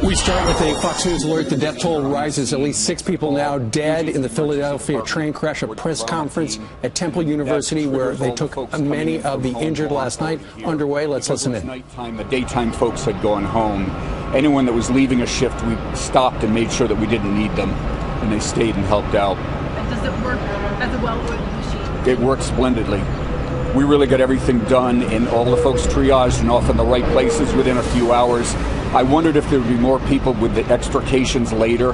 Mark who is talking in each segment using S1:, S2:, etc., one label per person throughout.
S1: We start with a Fox News alert. The death toll rises. At least 6 people now dead in the Philadelphia train crash. A press conference at Temple University where they took many of the injured last night underway. Let's listen in.
S2: Nighttime, the daytime folks had gone home. Anyone that was leaving a shift, we stopped and made sure that we didn't need them, and they stayed and helped out.
S3: Does it work as a well-oiled machine?
S2: It works splendidly. We really got everything done, and all the folks triaged and off in the right places within a few hours. I wondered if there would be more people with the extrications later,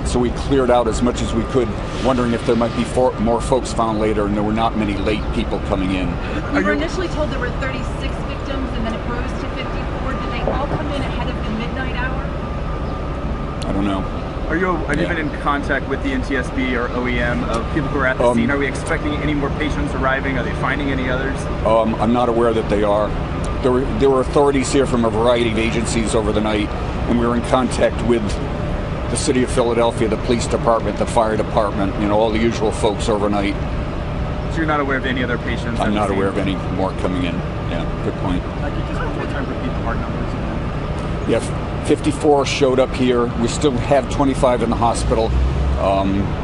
S2: so we cleared out as much as we could, wondering if there might be more folks found later, and there were not many late people coming in.
S3: You were initially told there were 36 victims, and then it rose to 54. Did they all come in ahead of the midnight hour?
S2: I don't know.
S4: Have you been in contact with the NTSB or OEM of people who are at the scene? Are we expecting any more patients arriving? Are they finding any others?
S2: I'm not aware that they are. There were authorities here from a variety of agencies over the night, and we were in contact with the city of Philadelphia, the police department, the fire department, all the usual folks overnight.
S4: So you're not aware of any other patients?
S2: I'm not aware of any more coming in. Yeah, good point.
S4: Could you just one more time repeat the hard numbers?
S2: Yeah, 54 showed up here. We still have 25 in the hospital.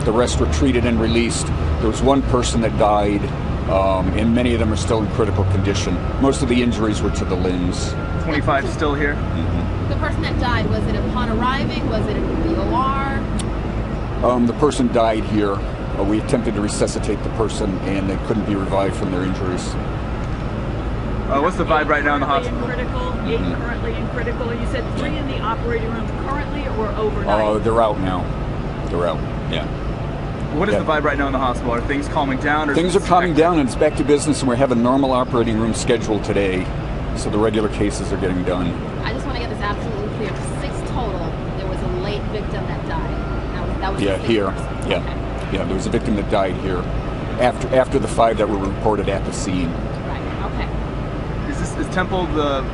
S2: The rest were treated and released. There was one person that died, and many of them are still in critical condition. Most of the injuries were to the limbs.
S4: 25 still here?
S5: The person that died, was it upon arriving? Was it in the OR?
S2: The person died here. We attempted to resuscitate the person, and they couldn't be revived from their injuries.
S4: What's the vibe right now in the hospital?
S3: Critical, 8 currently in critical. You said 3 in the operating room currently or overnight?
S2: They're out now. They're out, yeah.
S4: What is the vibe right now in the hospital? Are things calming down? Or
S2: things are calming down, and it's back to business, and we're having a normal operating room schedule today, so the regular cases are getting done.
S5: I just want to get this absolutely clear. 6 total. There was a late victim that died. That was
S2: here.
S5: Person.
S2: Yeah,
S5: okay.
S2: Yeah. There was a victim that died here after the 5 that were reported at the scene.
S5: Right. Okay.
S4: Is Temple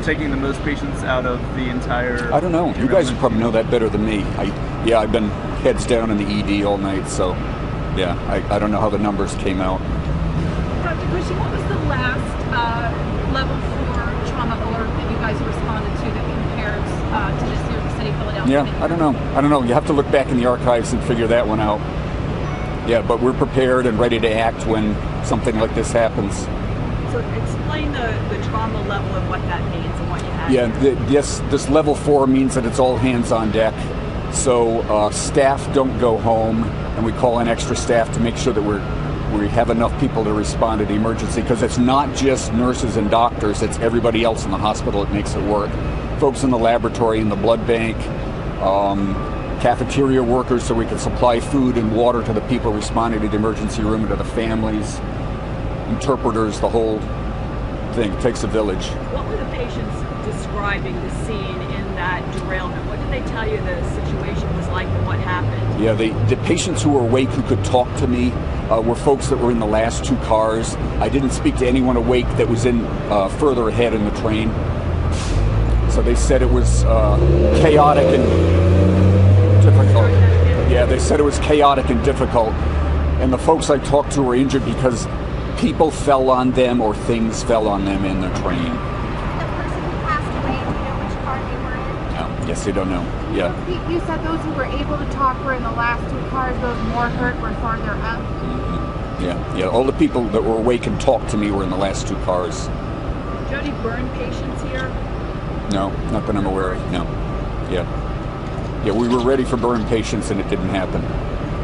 S4: taking the most patients out of the entire?
S2: I don't know. You guys would probably know that better than me. I've been heads down in the ED all night, so yeah, I don't know how the numbers came out.
S3: Dr. Cushing, what was the last level 4 trauma alert that you guys responded to that compares to this New York City, Philadelphia?
S2: Yeah, I don't know. You have to look back in the archives and figure that one out. Yeah, but we're prepared and ready to act when something like this happens.
S3: So explain the trauma level and what that means and what you have.
S2: Yeah, this level 4 means that it's all hands on deck. So staff don't go home, and we call in extra staff to make sure that we have enough people to respond to the emergency, because it's not just nurses and doctors, it's everybody else in the hospital that makes it work. Folks in the laboratory, in the blood bank, cafeteria workers, so we can supply food and water to the people responding to the emergency room and to the families, interpreters, the whole thing. It takes a village.
S3: What were the patients describing the scene in that derailment? What did they tell you the situation was like and what happened?
S2: Yeah, the patients who were awake who could talk to me were folks that were in the last 2 cars. I didn't speak to anyone awake that was in further ahead in the train. So they said it was chaotic and difficult. Yeah, they said it was chaotic and difficult. And the folks I talked to were injured because people fell on them or things fell on them in the train.
S6: The person who passed away, do you know which car they were in?
S2: No, yes, they don't know. Yeah.
S6: You said those who were able to talk were in the last 2 cars, those more hurt were farther up?
S2: Yeah. All the people that were awake and talked to me were in the last 2 cars.
S3: Jody, burn patients here?
S2: No, not that I'm aware of, no. Yeah, we were ready for burn patients and it didn't happen.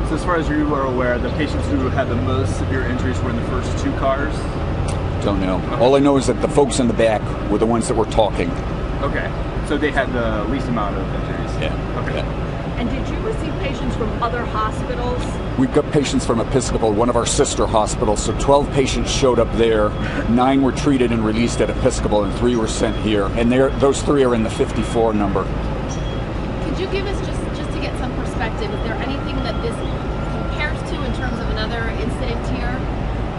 S4: So as far as you are aware, the patients who had the most severe injuries were in the first 2 cars?
S2: Don't know. Okay. All I know is that the folks in the back were the ones that were talking.
S4: Okay, so they had the least amount of injuries?
S2: Yeah.
S4: Okay.
S2: Yeah.
S3: And did you receive patients from other hospitals?
S2: We've got patients from Episcopal, one of our sister hospitals, so 12 patients showed up there, 9 were treated and released at Episcopal, and 3 were sent here, and those 3 are in the 54 number.
S5: Could you give us, just to get some perspective, is there anything that this compares to in terms of another incident here?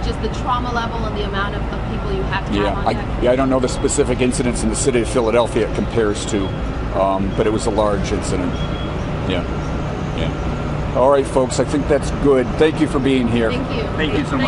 S5: Just the trauma level and the amount of people you have to have on deck?
S2: I don't know the specific incidents in the city of Philadelphia it compares to, but it was a large incident. Yeah. All right, folks, I think that's good. Thank you for being here.
S5: Thank you.
S4: Thank you so much.